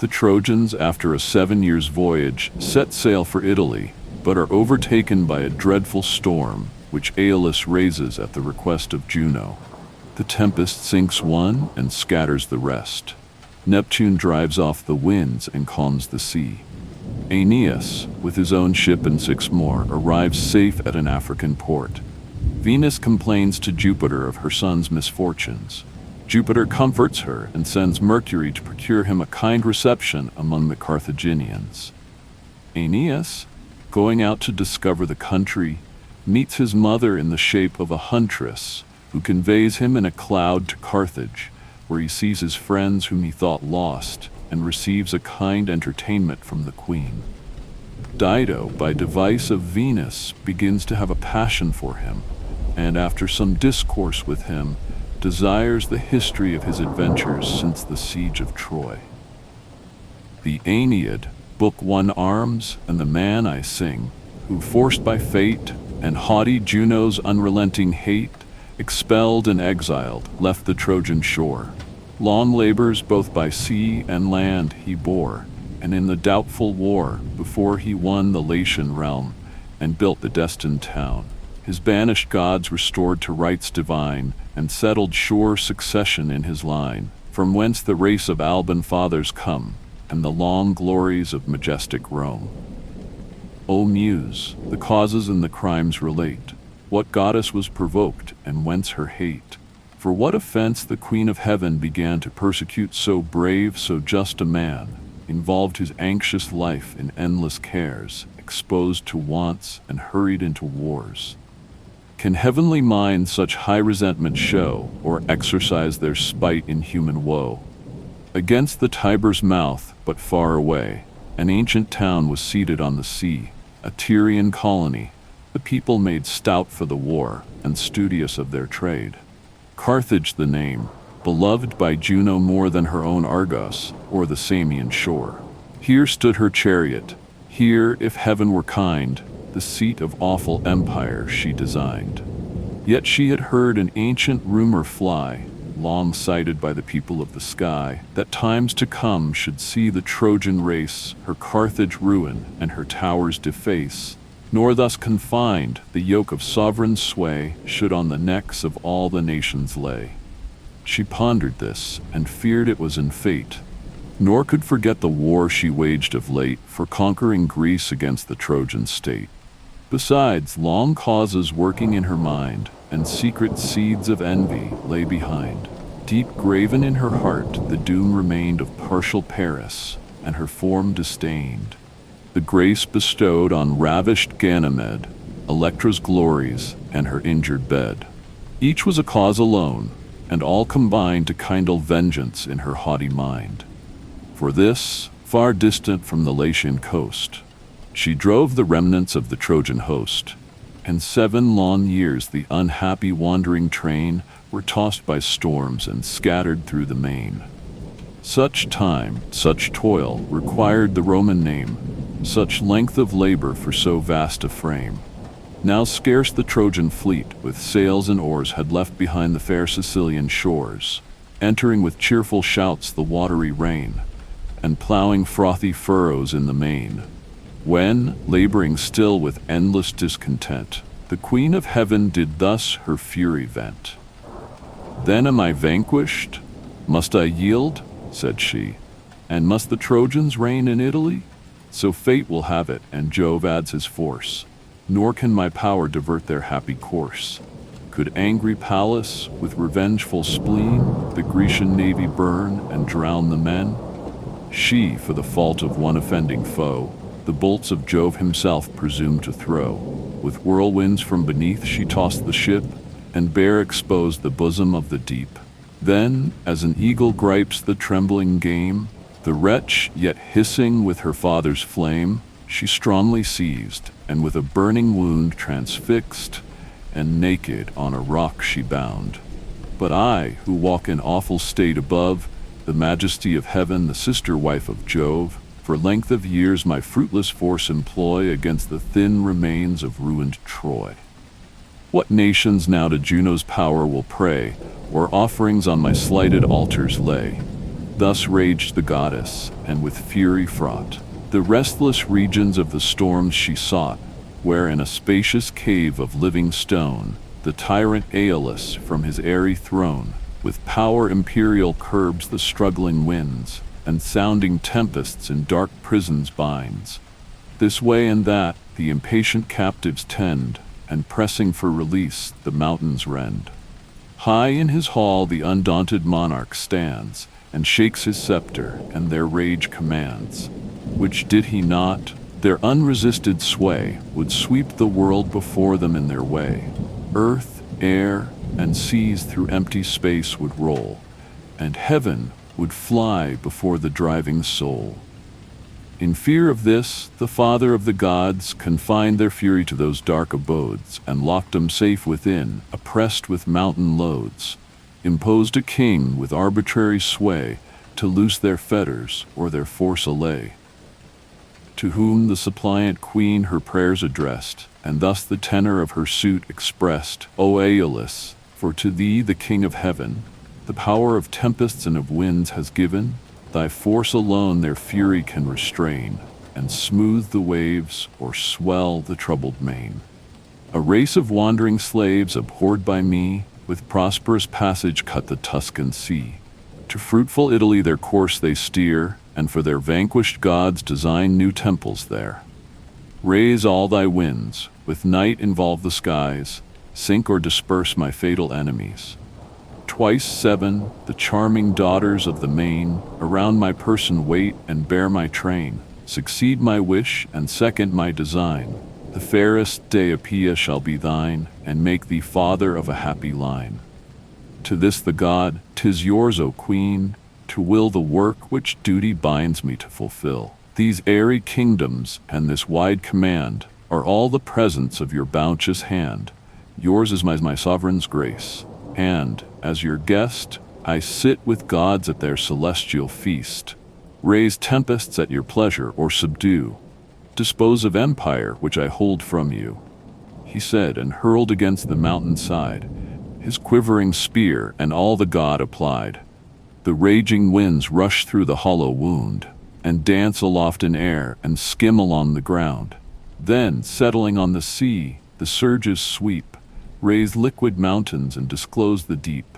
The Trojans, after a 7 years' voyage, set sail for Italy, but are overtaken by a dreadful storm, which Aeolus raises at the request of Juno. The tempest sinks one and scatters the rest. Neptune drives off the winds and calms the sea. Aeneas, with his own ship and 6 more, arrives safe at an African port. Venus complains to Jupiter of her son's misfortunes. Jupiter comforts her and sends Mercury to procure him a kind reception among the Carthaginians. Aeneas, going out to discover the country, meets his mother in the shape of a huntress, who conveys him in a cloud to Carthage, where he sees his friends whom he thought lost, and receives a kind entertainment from the queen. Dido, by device of Venus, begins to have a passion for him, and after some discourse with him, desires the history of his adventures since the siege of Troy. The Aeneid, Book 1 Arms, and the man I sing, who forced by fate and haughty Juno's unrelenting hate, expelled and exiled, left the Trojan shore. Long labors both by sea and land he bore, and in the doubtful war, before he won the Latian realm and built the destined town, his banished gods restored to rights divine, and settled sure succession in his line, from whence the race of Alban fathers come, and the long glories of majestic Rome. O Muse, the causes and the crimes relate. What goddess was provoked, and whence her hate? For what offense the Queen of Heaven began to persecute so brave, so just a man, involved his anxious life in endless cares, exposed to wants, and hurried into wars? Can heavenly minds such high resentment show, or exercise their spite in human woe? Against the Tiber's mouth, but far away, an ancient town was seated on the sea, a Tyrian colony, the people made stout for the war, and studious of their trade. Carthage the name, beloved by Juno more than her own Argos, or the Samian shore. Here stood her chariot, here, if heaven were kind, the seat of awful empire she designed. Yet she had heard an ancient rumor fly, long cited by the people of the sky, that times to come should see the Trojan race her Carthage ruin and her towers deface, nor thus confined the yoke of sovereign sway should on the necks of all the nations lay. She pondered this, and feared it was in fate, nor could forget the war she waged of late for conquering Greece against the Trojan state. Besides, long causes working in her mind, and secret seeds of envy lay behind. Deep graven in her heart, the doom remained of partial Paris, and her form disdained. The grace bestowed on ravished Ganymede, Electra's glories, and her injured bed. Each was a cause alone, and all combined to kindle vengeance in her haughty mind. For this, far distant from the Latian coast, she drove the remnants of the Trojan host, and 7 long years the unhappy wandering train were tossed by storms and scattered through the main. Such time, such toil, required the Roman name, such length of labor for so vast a frame. Now scarce the Trojan fleet, with sails and oars, had left behind the fair Sicilian shores, entering with cheerful shouts the watery rain, and plowing frothy furrows in the main. When, laboring still with endless discontent, the Queen of Heaven did thus her fury vent. "Then am I vanquished? Must I yield?" said she. "And must the Trojans reign in Italy? So fate will have it, and Jove adds his force, nor can my power divert their happy course. Could angry Pallas, with revengeful spleen, the Grecian navy burn and drown the men? She, for the fault of one offending foe, the bolts of Jove himself presumed to throw. With whirlwinds from beneath she tossed the ship, and bare exposed the bosom of the deep. Then, as an eagle gripes the trembling game, the wretch, yet hissing with her father's flame, she strongly seized, and with a burning wound transfixed, and naked on a rock she bound. But I, who walk in awful state above the majesty of heaven, the sister wife of Jove, for length of years my fruitless force employ against the thin remains of ruined Troy. What nations now to Juno's power will pray, or offerings on my slighted altars lay?" Thus raged the goddess, and with fury fraught. The restless regions of the storms she sought, where in a spacious cave of living stone, the tyrant Aeolus from his airy throne, with power imperial curbs the struggling winds, and sounding tempests in dark prisons binds. This way and that the impatient captives tend, and pressing for release the mountains rend. High in his hall the undaunted monarch stands, and shakes his scepter, and their rage commands, which did he not, their unresisted sway would sweep the world before them in their way. Earth, air, and seas through empty space would roll, and heaven would fly before the driving soul. In fear of this, the Father of the gods confined their fury to those dark abodes, and locked them safe within, oppressed with mountain loads, imposed a king with arbitrary sway, to loose their fetters or their force allay. To whom the suppliant queen her prayers addressed, and thus the tenor of her suit expressed: O Aeolus, for to thee the King of heaven the power of tempests and of winds has given. Thy force alone their fury can restrain, and smooth the waves or swell the troubled main. A race of wandering slaves abhorred by me, with prosperous passage cut the Tuscan sea. To fruitful Italy their course they steer, and for their vanquished gods design new temples there. Raise all thy winds, with night involve the skies, sink or disperse my fatal enemies. Twice 7, the charming daughters of the main, around my person wait and bear my train. Succeed my wish, and second my design. The fairest Deipea shall be thine, and make thee father of a happy line. To this the god: 'Tis yours, O queen, to will the work which duty binds me to fulfill. These airy kingdoms and this wide command are all the presents of your bounteous hand. Yours is my sovereign's grace, and, as your guest, I sit with gods at their celestial feast. Raise tempests at your pleasure, or subdue. Dispose of empire which I hold from you. He said, and hurled against the mountain side his quivering spear, and all the god applied. The raging winds rush through the hollow wound, and dance aloft in air, and skim along the ground. Then, settling on the sea, the surges sweep, raise liquid mountains and disclose the deep.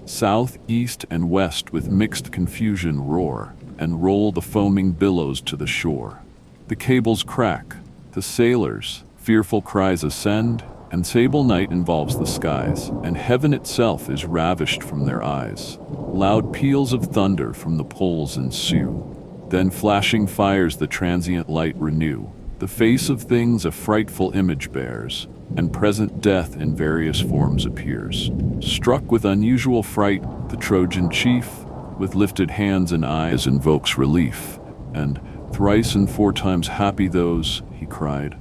South, east, and west with mixed confusion roar, and roll the foaming billows to the shore. The cables crack, the sailors' fearful cries ascend, and sable night involves the skies, and heaven itself is ravished from their eyes. Loud peals of thunder from the poles ensue, then flashing fires the transient light renew. The face of things a frightful image bears, and present death in various forms appears. Struck with unusual fright, the Trojan chief, with lifted hands and eyes invokes relief, and thrice and 4 times happy those, he cried,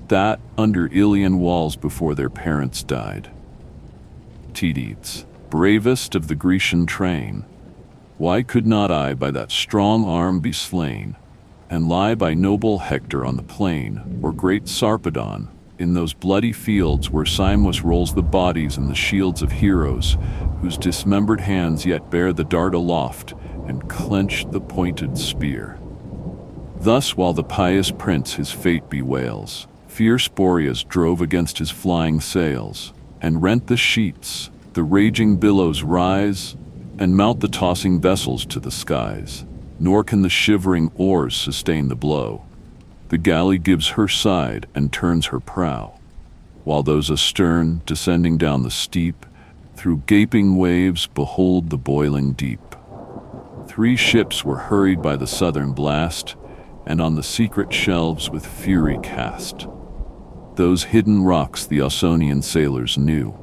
that under Ilian walls before their parents died. Tydides, bravest of the Grecian train, why could not I by that strong arm be slain, and lie by noble Hector on the plain, or great Sarpedon, in those bloody fields where Simois rolls the bodies and the shields of heroes, whose dismembered hands yet bear the dart aloft, and clench the pointed spear. Thus while the pious prince his fate bewails, fierce Boreas drove against his flying sails, and rent the sheets. The raging billows rise, and mount the tossing vessels to the skies. Nor can the shivering oars sustain the blow. The galley gives her side and turns her prow, while those astern, descending down the steep, through gaping waves behold the boiling deep. 3 ships were hurried by the southern blast, and on the secret shelves with fury cast. Those hidden rocks the Ausonian sailors knew.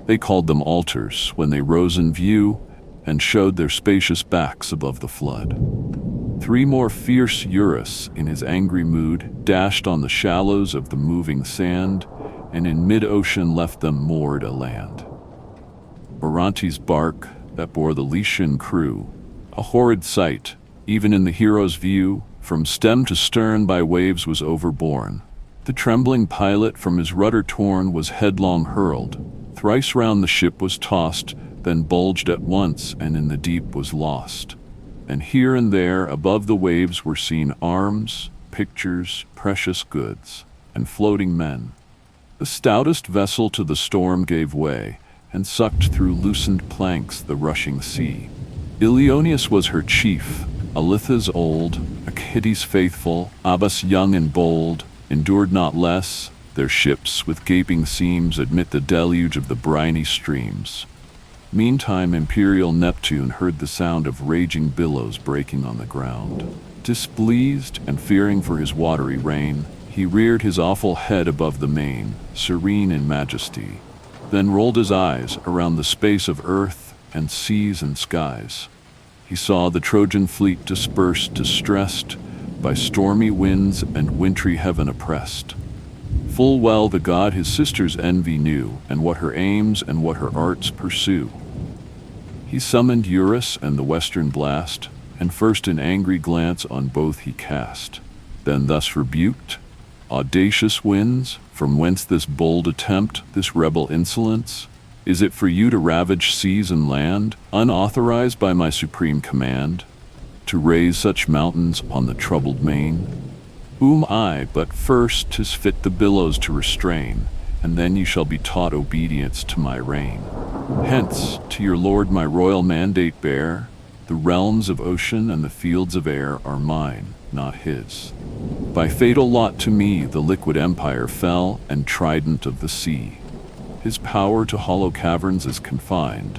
They called them altars when they rose in view, and showed their spacious backs above the flood. 3 more fierce Eurus, in his angry mood, dashed on the shallows of the moving sand, and in mid-ocean left them moored a land. Orontes' bark, that bore the Lycian crew, a horrid sight, even in the hero's view, from stem to stern by waves was overborne. The trembling pilot from his rudder torn was headlong hurled. Thrice round the ship was tossed, then bulged at once, and in the deep was lost. and here and there above the waves were seen arms, pictures, precious goods, and floating men. The stoutest vessel to the storm gave way, and sucked through loosened planks the rushing sea. Ilioneus was her chief, Alitha's old, Achates faithful, Abas young and bold, endured not less. Their ships with gaping seams admit the deluge of the briny streams. Meantime imperial Neptune heard the sound of raging billows breaking on the ground. Displeased and fearing for his watery reign, he reared his awful head above the main, serene in majesty, then rolled his eyes around the space of earth and seas and skies. He saw the Trojan fleet dispersed, distressed by stormy winds and wintry heaven oppressed. Full well the god his sister's envy knew, and what her aims and what her arts pursue. He summoned Eurus and the western blast, and first an angry glance on both he cast. Then thus rebuked, audacious winds, from whence this bold attempt, this rebel insolence? Is it for you to ravage seas and land, unauthorized by my supreme command, to raise such mountains on the troubled main? Whom I, but first 'tis fit the billows to restrain, and then ye shall be taught obedience to my reign. Hence, to your lord my royal mandate bear, the realms of ocean and the fields of air are mine, not his. By fatal lot to me the liquid empire fell, and trident of the sea. His power to hollow caverns is confined.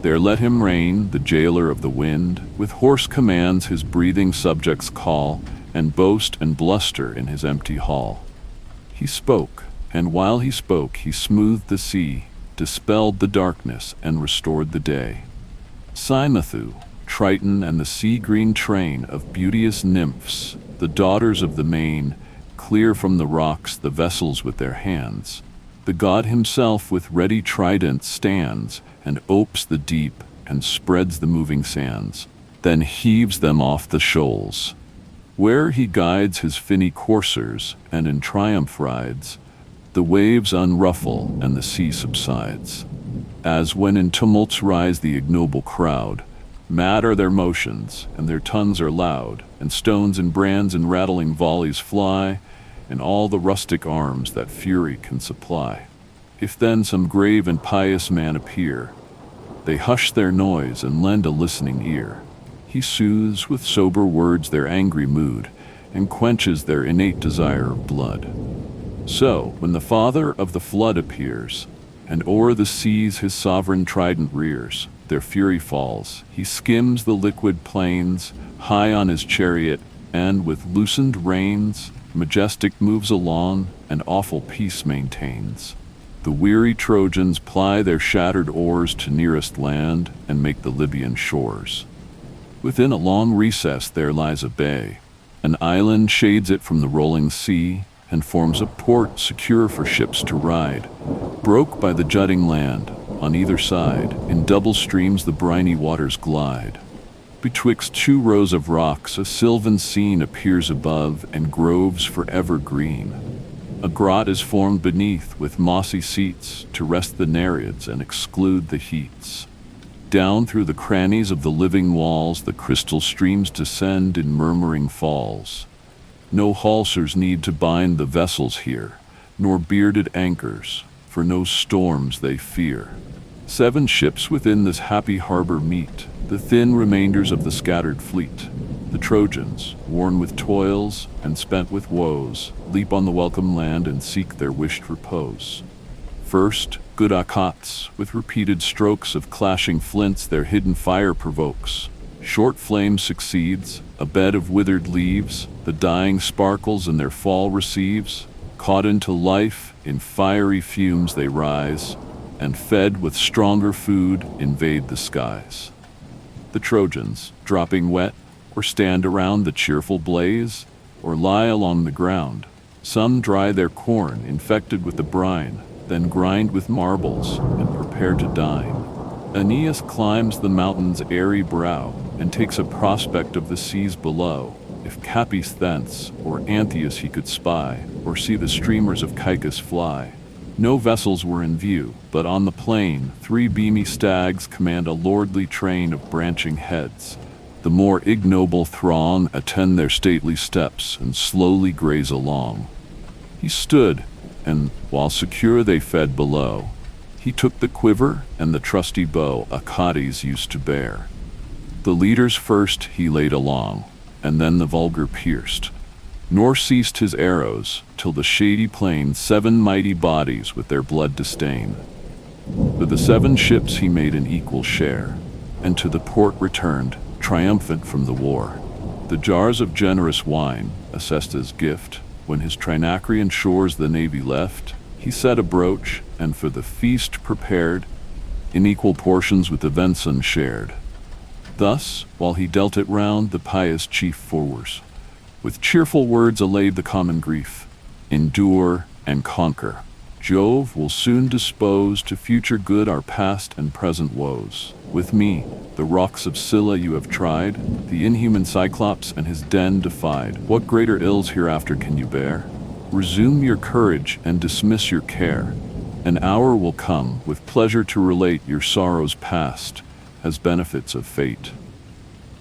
There let him reign, the jailer of the wind, with hoarse commands his breathing subjects call, and boast and bluster in his empty hall. He spoke, and while he spoke he smoothed the sea, dispelled the darkness, and restored the day. Cymothoe, Triton, and the sea-green train of beauteous nymphs, the daughters of the main, clear from the rocks the vessels with their hands. The god himself with ready trident stands, and opes the deep, and spreads the moving sands, then heaves them off the shoals, where he guides his finny coursers, and in triumph rides. The waves unruffle, and the sea subsides. As when in tumults rise the ignoble crowd, mad are their motions, and their tongues are loud, and stones and brands in rattling volleys fly, in all the rustic arms that fury can supply. If then some grave and pious man appear, they hush their noise and lend a listening ear. He soothes with sober words their angry mood, and quenches their innate desire of blood. So, when the father of the flood appears, and o'er the seas his sovereign trident rears, their fury falls. He skims the liquid plains, high on his chariot, and with loosened reins, majestic moves along, and awful peace maintains. The weary Trojans ply their shattered oars to nearest land, and make the Libyan shores. Within a long recess there lies a bay. An island shades it from the rolling sea, and forms a port secure for ships to ride. Broke by the jutting land, on either side, in double streams the briny waters glide. Betwixt two rows of rocks a sylvan scene appears above, and groves forever green. A grot is formed beneath, with mossy seats, to rest the Nereids and exclude the heats. Down through the crannies of the living walls the crystal streams descend in murmuring falls. No halsers need to bind the vessels here, nor bearded anchors, for no storms they fear. 7 ships within this happy harbor meet, the thin remainders of the scattered fleet. The Trojans, worn with toils and spent with woes, leap on the welcome land and seek their wished repose. First, good Achates, with repeated strokes of clashing flints their hidden fire provokes. Short flame succeeds, a bed of withered leaves, the dying sparkles and their fall receives. Caught into life, in fiery fumes they rise, and fed with stronger food invade the skies. The Trojans, dropping wet, or stand around the cheerful blaze, or lie along the ground. Some dry their corn infected with the brine, then grind with marbles and prepare to dine. Aeneas climbs the mountain's airy brow, and takes a prospect of the seas below. If Capys thence, or Antheus he could spy, or see the streamers of Caicus fly. No vessels were in view, but on the plain 3 beamy stags command a lordly train of branching heads. The more ignoble throng attend their stately steps and slowly graze along. He stood, and, while secure they fed below, he took the quiver and the trusty bow Achates used to bear. The leaders first he laid along, and then the vulgar pierced, nor ceased his arrows, till the shady plain 7 mighty bodies with their blood disdain. To the 7 ships he made an equal share, and to the port returned, triumphant from the war. The jars of generous wine, assessed as gift, when his Trinacrian shores the navy left, he set a broach, and for the feast prepared, in equal portions with the venison shared. Thus, while he dealt it round, the pious chief forwards, with cheerful words allayed the common grief. Endure and conquer. Jove will soon dispose to future good our past and present woes. With me, the rocks of Scylla you have tried, the inhuman Cyclops and his den defied. What greater ills hereafter can you bear? Resume your courage and dismiss your care. An hour will come with pleasure to relate your sorrows past as benefits of fate.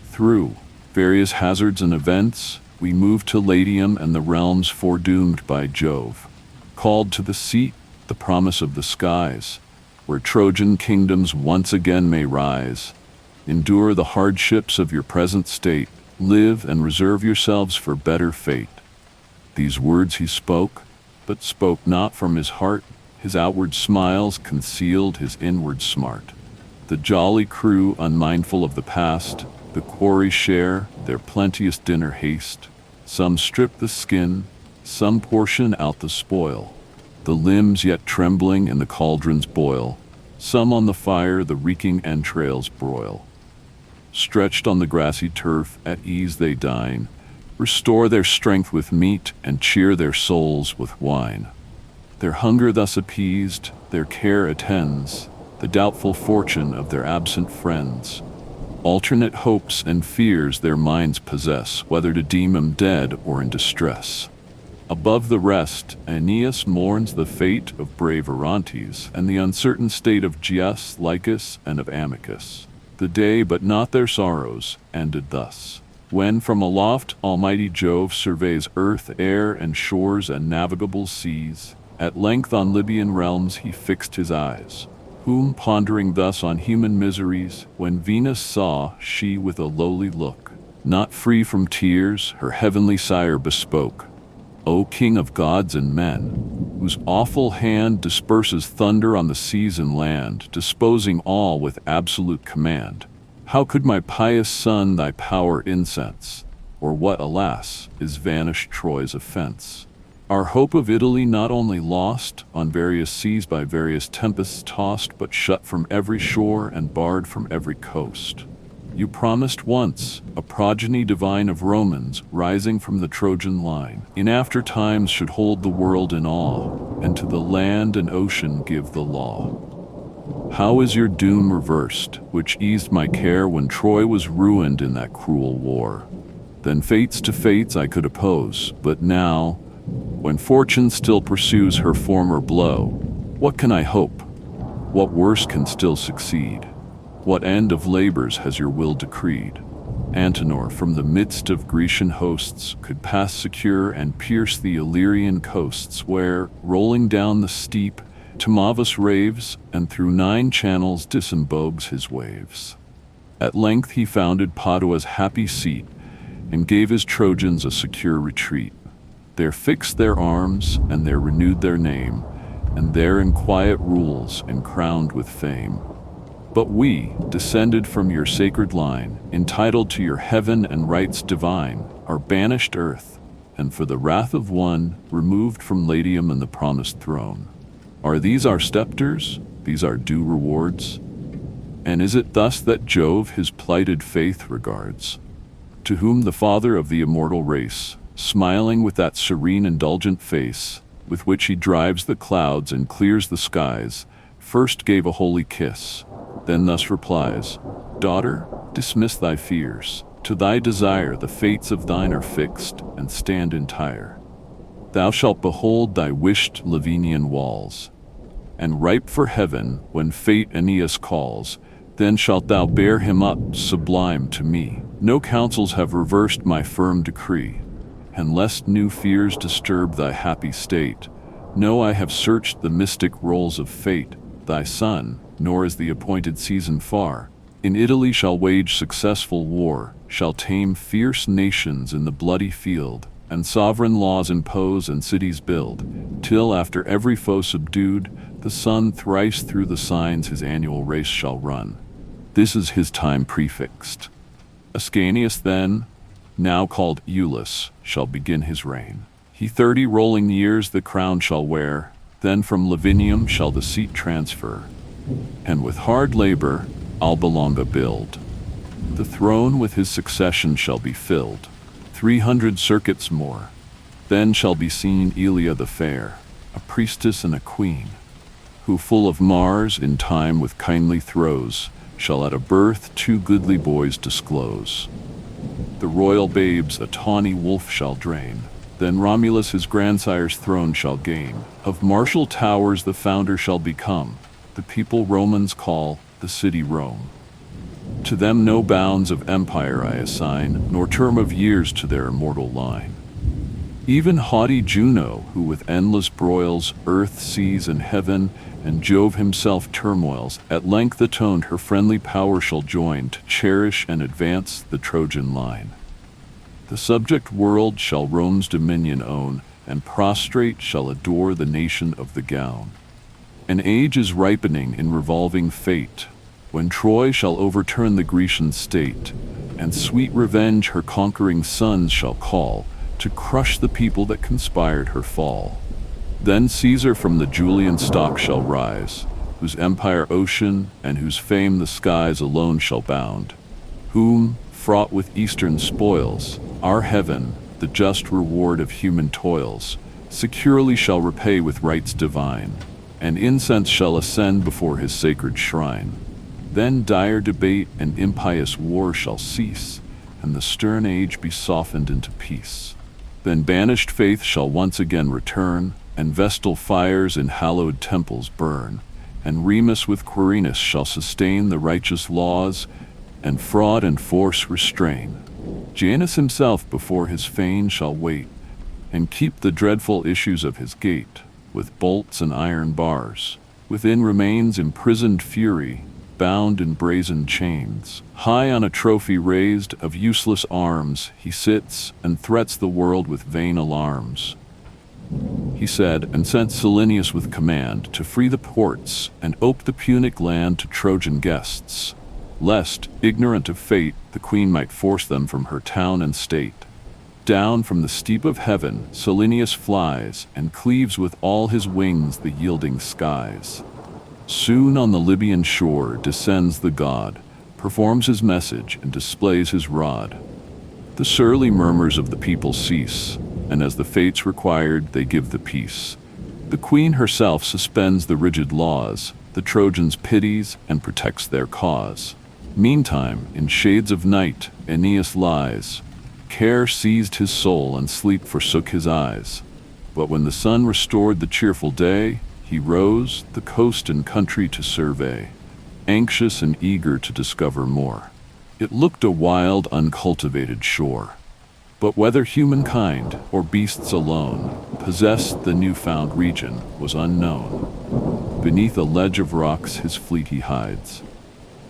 Through various hazards and events, we move to Latium and the realms foredoomed by Jove. Called to the seat, the promise of the skies, where Trojan kingdoms once again may rise. Endure the hardships of your present state, live and reserve yourselves for better fate. These words he spoke, but spoke not from his heart. His outward smiles concealed his inward smart. The jolly crew, unmindful of the past, the quarry share their plenteous dinner haste. Some strip the skin, some portion out the spoil. The limbs yet trembling in the cauldrons boil. Some on the fire the reeking entrails broil. Stretched on the grassy turf, at ease they dine, restore their strength with meat, and cheer their souls with wine. Their hunger thus appeased, their care attends the doubtful fortune of their absent friends. Alternate hopes and fears their minds possess, whether to deem 'em dead or in distress. Above the rest, Aeneas mourns the fate of brave Orontes, and the uncertain state of Gyas, Lycus, and of Amycus. The day, but not their sorrows, ended thus, when from aloft almighty Jove surveys earth, air, and shores, and navigable seas. At length on Libyan realms he fixed his eyes, whom, pondering thus on human miseries, when Venus saw, she with a lowly look, not free from tears, her heavenly sire bespoke. O King of gods and men, whose awful hand disperses thunder on the seas and land, disposing all with absolute command, how could my pious son thy power incense? Or what, alas, is vanished Troy's offense? Our hope of Italy not only lost, on various seas by various tempests tossed, but shut from every shore and barred from every coast. You promised once, a progeny divine of Romans, rising from the Trojan line, in after times should hold the world in awe, and to the land and ocean give the law. How is your doom reversed, which eased my care when Troy was ruined in that cruel war? Then fates to fates I could oppose, but now, when fortune still pursues her former blow, what can I hope? What worse can still succeed? What end of labors has your will decreed? Antenor from the midst of Grecian hosts could pass secure and pierce the Illyrian coasts, where, rolling down the steep, Timavus raves, and through 9 channels disembogues his waves. At length he founded Padua's happy seat, and gave his Trojans a secure retreat. There fixed their arms, and there renewed their name, and there in quiet rules and crowned with fame. But we, descended from your sacred line, entitled to your heaven and rights divine, are banished earth, and for the wrath of one, removed from Latium and the promised throne. Are these our scepters? These our due rewards? And is it thus that Jove his plighted faith regards? To whom the father of the immortal race, smiling with that serene indulgent face, with which he drives the clouds and clears the skies, first gave a holy kiss, then thus replies, Daughter, dismiss thy fears. To thy desire the fates of thine are fixed, and stand entire. Thou shalt behold thy wished Lavinian walls, and ripe for heaven, when fate Aeneas calls, then shalt thou bear him up sublime to me. No counsels have reversed my firm decree, and lest new fears disturb thy happy state, know I have searched the mystic rolls of fate. Thy son, nor is the appointed season far, in Italy shall wage successful war, shall tame fierce nations in the bloody field, and sovereign laws impose and cities build, till after every foe subdued, the sun thrice through the signs his annual race shall run. This is his time prefixed. Ascanius then, now called Iulus, shall begin his reign. He 30 rolling years the crown shall wear, then from Lavinium shall the seat transfer, and with hard labor Alba Longa build. The throne with his succession shall be filled, 300 circuits more. Then shall be seen Aelia the fair, a priestess and a queen, who full of Mars in time with kindly throes, shall at a birth 2 goodly boys disclose. The royal babes a tawny wolf shall drain, then Romulus his grandsire's throne shall gain. Of martial towers the founder shall become, the people Romans call the city Rome. To them no bounds of empire I assign, nor term of years to their immortal line. Even haughty Juno, who with endless broils earth, seas, and heaven, and Jove himself turmoils, at length atoned her friendly power shall join to cherish and advance the Trojan line. The subject world shall Rome's dominion own, and prostrate shall adore the nation of the gown. An age is ripening in revolving fate, when Troy shall overturn the Grecian state, and sweet revenge her conquering sons shall call, to crush the people that conspired her fall. Then Caesar from the Julian stock shall rise, whose empire ocean and whose fame the skies alone shall bound, whom, fraught with eastern spoils, our heaven, the just reward of human toils, securely shall repay with rites divine, and incense shall ascend before his sacred shrine. Then dire debate and impious war shall cease, and the stern age be softened into peace. Then banished faith shall once again return, and vestal fires in hallowed temples burn, and Remus with Quirinus shall sustain the righteous laws, and fraud and force restrain. Janus himself before his fane shall wait, and keep the dreadful issues of his gate, with bolts and iron bars. Within remains imprisoned fury, bound in brazen chains. High on a trophy raised of useless arms, he sits and threats the world with vain alarms. He said, and sent Silenius with command to free the ports and ope the Punic land to Trojan guests, lest, ignorant of fate, the queen might force them from her town and state. Down from the steep of heaven Silenius flies, and cleaves with all his wings the yielding skies. Soon on the Libyan shore descends the god, performs his message and displays his rod. The surly murmurs of the people cease, and as the fates required they give the peace. The queen herself suspends the rigid laws, the Trojans pities and protects their cause. Meantime, in shades of night, Aeneas lies. Care seized his soul and sleep forsook his eyes. But when the sun restored the cheerful day, he rose, the coast and country to survey, anxious and eager to discover more. It looked a wild, uncultivated shore. But whether humankind or beasts alone possessed the newfound region was unknown. Beneath a ledge of rocks his fleet he hides.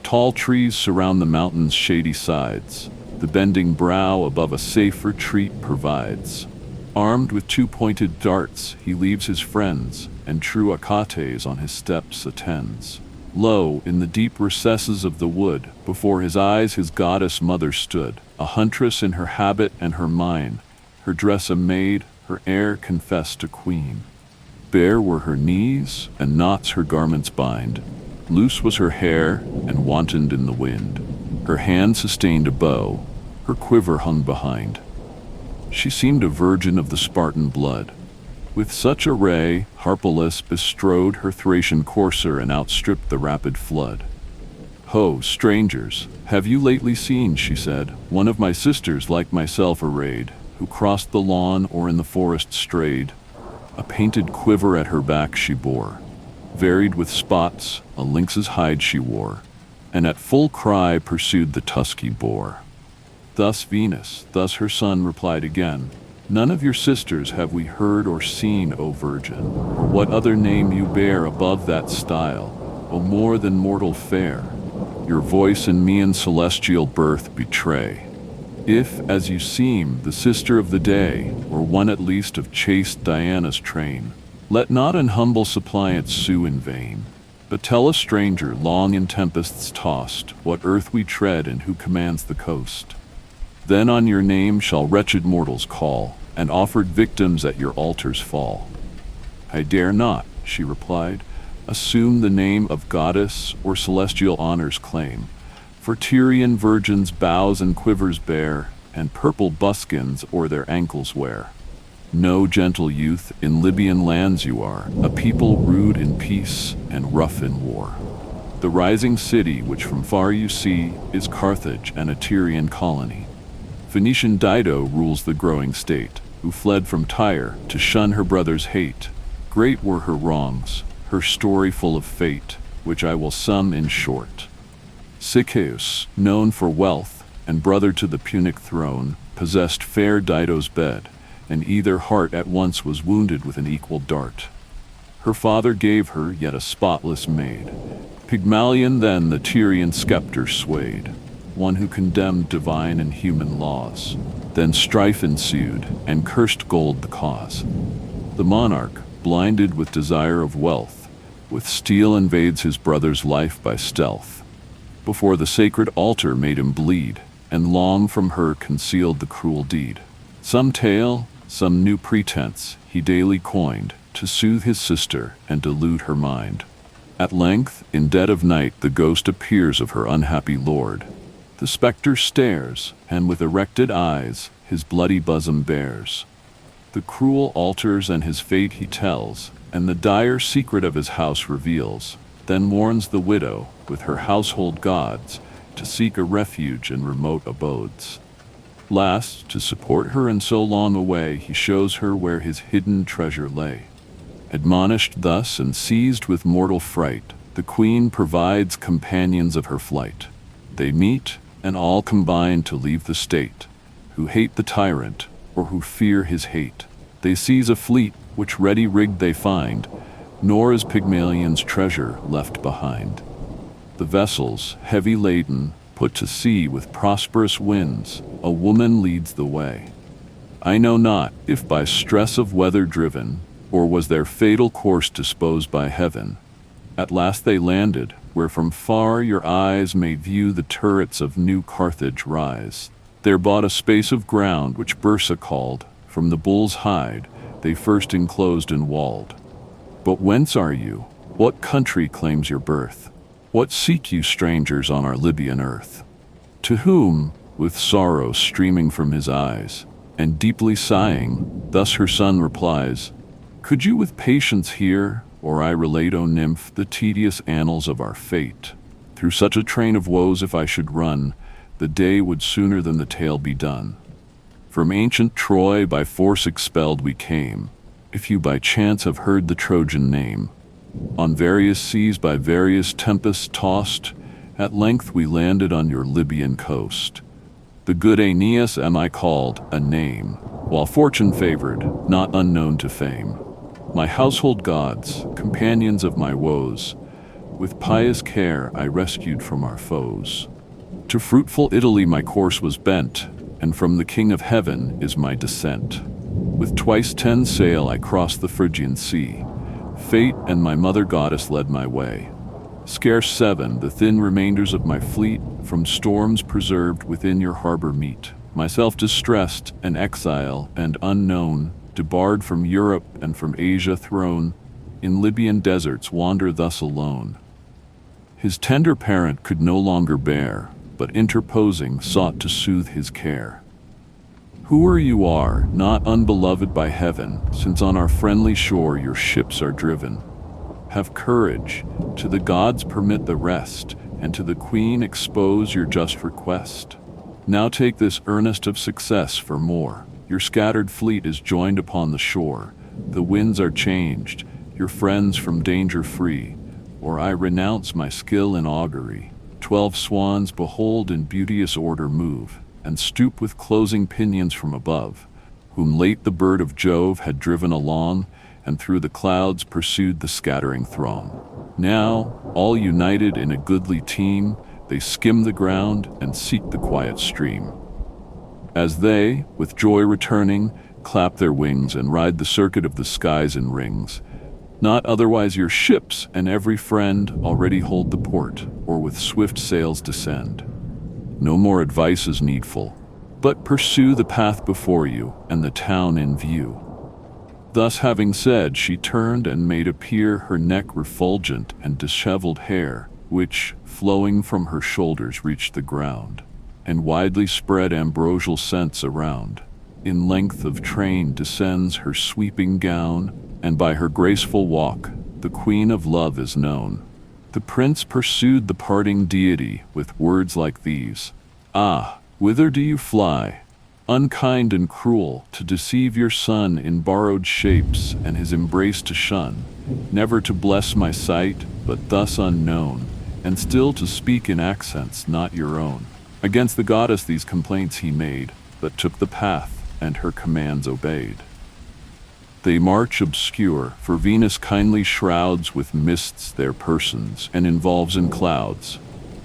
Tall trees surround the mountain's shady sides. The bending brow above a safe retreat provides. Armed with 2 pointed darts, he leaves his friends, and true Achates on his steps attends. Lo, in the deep recesses of the wood, before his eyes his goddess mother stood, a huntress in her habit and her mien, her dress a maid, her air confessed a queen. Bare were her knees, and knots her garments bind. Loose was her hair, and wantoned in the wind. Her hand sustained a bow, her quiver hung behind. She seemed a virgin of the Spartan blood. With such array, Harpalus bestrode her Thracian courser and outstripped the rapid flood. Ho, strangers, have you lately seen, she said, one of my sisters like myself arrayed, who crossed the lawn or in the forest strayed? A painted quiver at her back she bore, varied with spots, a lynx's hide she wore, and at full cry pursued the tusky boar. Thus Venus, thus her son replied again, "None of your sisters have we heard or seen, O virgin, or what other name you bear above that style, O more than mortal fair. Your voice and me in celestial birth betray. If, as you seem, the sister of the day, or one at least of chaste Diana's train, let not an humble suppliant sue in vain, but tell a stranger long in tempests tossed, what earth we tread and who commands the coast. Then on your name shall wretched mortals call, and offered victims at your altars fall." "I dare not," she replied, "assume the name of goddess or celestial honors claim, for Tyrian virgins bows and quivers bear, and purple buskins o'er their ankles wear. No, gentle youth, in Libyan lands you are, a people rude in peace and rough in war. The rising city which from far you see is Carthage and a Tyrian colony. Phoenician Dido rules the growing state, who fled from Tyre to shun her brother's hate. Great were her wrongs, her story full of fate, which I will sum in short. Sichaeus, known for wealth, and brother to the Punic throne, possessed fair Dido's bed, and either heart at once was wounded with an equal dart. Her father gave her yet a spotless maid. Pygmalion then the Tyrian scepter swayed, one who condemned divine and human laws. Then strife ensued, and cursed gold the cause. The monarch, blinded with desire of wealth, with steel invades his brother's life by stealth. Before the sacred altar made him bleed, and long from her concealed the cruel deed. Some tale, some new pretense, he daily coined, to soothe his sister and delude her mind. At length, in dead of night, the ghost appears of her unhappy lord. The spectre stares, and with erected eyes, his bloody bosom bares. The cruel altars and his fate he tells, and the dire secret of his house reveals. Then warns the widow, with her household gods, to seek a refuge in remote abodes. Last, to support her in so long a way, he shows her where his hidden treasure lay. Admonished thus and seized with mortal fright, the queen provides companions of her flight. They meet, and all combine to leave the state, who hate the tyrant, or who fear his hate. They seize a fleet, which ready rigged they find, nor is Pygmalion's treasure left behind. The vessels, heavy laden, put to sea with prosperous winds, a woman leads the way. I know not if by stress of weather driven, or was their fatal course disposed by heaven. At last they landed, where from far your eyes may view the turrets of new Carthage rise. There bought a space of ground which Bursa called, from the bull's hide they first enclosed and walled. But whence are you? What country claims your birth? What seek you strangers on our Libyan earth? To whom, with sorrow streaming from his eyes, and deeply sighing, thus her son replies, "Could you with patience hear, or I relate, O nymph, the tedious annals of our fate? Through such a train of woes if I should run, the day would sooner than the tale be done. From ancient Troy by force expelled we came, if you by chance have heard the Trojan name. On various seas by various tempests tossed, at length we landed on your Libyan coast. The good Aeneas am I called, a name, while fortune favored, not unknown to fame. My household gods, companions of my woes, with pious care I rescued from our foes. To fruitful Italy my course was bent, and from the King of Heaven is my descent. With twice 10 sail I crossed the Phrygian sea. Fate and my mother goddess led my way. Scarce 7, the thin remainders of my fleet, from storms preserved within your harbor meet. Myself distressed, an exile and unknown, debarred from Europe and from Asia thrown, in Libyan deserts wander thus alone. His tender parent could no longer bear, but interposing sought to soothe his care. Whoe'er you are, not unbeloved by heaven, since on our friendly shore your ships are driven. Have courage, to the gods permit the rest, and to the queen expose your just request. Now take this earnest of success for more. Your scattered fleet is joined upon the shore. The winds are changed, your friends from danger free, or I renounce my skill in augury. 12 swans behold in beauteous order move. and stoop with closing pinions from above, whom late the bird of Jove had driven along, and through the clouds pursued the scattering throng. Now, all united in a goodly team, they skim the ground and seek the quiet stream. As they, with joy returning, clap their wings and ride the circuit of the skies in rings, not otherwise your ships and every friend already hold the port, or with swift sails descend. No more advice is needful, but pursue the path before you and the town in view. Thus having said, she turned and made appear her neck refulgent and disheveled hair, which, flowing from her shoulders, reached the ground, and widely spread ambrosial scents around. In length of train descends her sweeping gown, and by her graceful walk the Queen of Love is known. The prince pursued the parting deity with words like these: "Ah, whither do you fly? Unkind and cruel, to deceive your son in borrowed shapes and his embrace to shun, never to bless my sight, but thus unknown, and still to speak in accents not your own." Against the goddess these complaints he made, but took the path, and her commands obeyed. They march obscure, for Venus kindly shrouds with mists their persons, and involves in clouds,